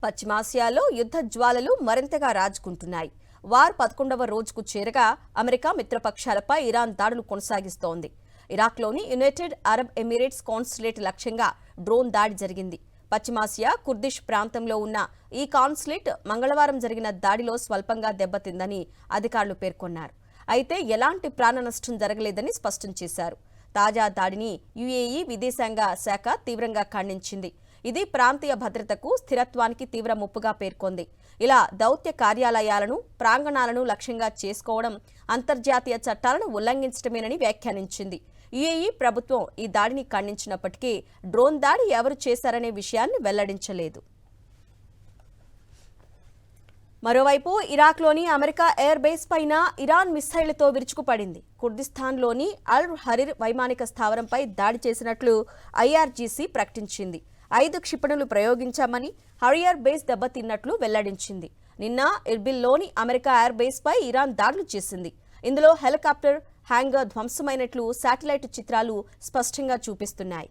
పశ్చిమాసియాలో యుద్ధ జ్వాలలు మరింతగా రాజుకుంటున్నాయి. వార్ 11వ రోజుకు చేరగా అమెరికా మిత్రపక్షాలపై ఇరాన్ దాడులు కొనసాగిస్తోంది. ఇరాక్లోని యునైటెడ్ అరబ్ ఎమిరేట్స్ కాన్సులేట్ లక్ష్యంగా డ్రోన్ దాడి జరిగింది. పశ్చిమాసియా కుర్దిష్ ప్రాంతంలో ఉన్న ఈ కాన్సులేట్ మంగళవారం జరిగిన దాడిలో స్వల్పంగా దెబ్బతిందని అధికారులు పేర్కొన్నారు. అయితే ఎలాంటి ప్రాణ నష్టం జరగలేదని స్పష్టం చేశారు. తాజా దాడిని యుఏఈ విదేశాంగ శాఖ తీవ్రంగా ఖండించింది. ఇది ప్రాంతీయ భద్రతకు, స్థిరత్వానికి తీవ్ర ముప్పుగా పేర్కొంది. ఇలా దౌత్య కార్యాలయాలను, ప్రాంగణాలను లక్ష్యంగా చేసుకోవడం అంతర్జాతీయ చట్టాలను ఉల్లంఘించడమేనని వ్యాఖ్యానించింది. యుఏఈ ప్రభుత్వం ఈ దాడిని ఖండించినప్పటికీ డ్రోన్ దాడి ఎవరు చేశారనే విషయాన్ని వెల్లడించలేదు. మరోవైపు ఇరాక్లోని అమెరికా ఎయిర్ బేస్ పైన ఇరాన్ మిస్సైళ్లతో విరుచుకుపడింది. కుర్దిస్తాన్లోని అల్ హరీర్ వైమానిక స్థావరంపై దాడి చేసినట్లు ఐఆర్జీసీ ప్రకటించింది. 5 క్షిపణులు ప్రయోగించామని, హరియర్ బేస్ దెబ్బతిన్నట్లు వెల్లడించింది. నిన్న ఇర్బిల్లోని అమెరికా ఎయిర్ బేస్ పై ఇరాన్ దాడులు చేసింది. ఇందులో హెలికాప్టర్ హ్యాంగర్ ధ్వంసమైనట్లు శాటిలైట్ చిత్రాలు స్పష్టంగా చూపిస్తున్నాయి.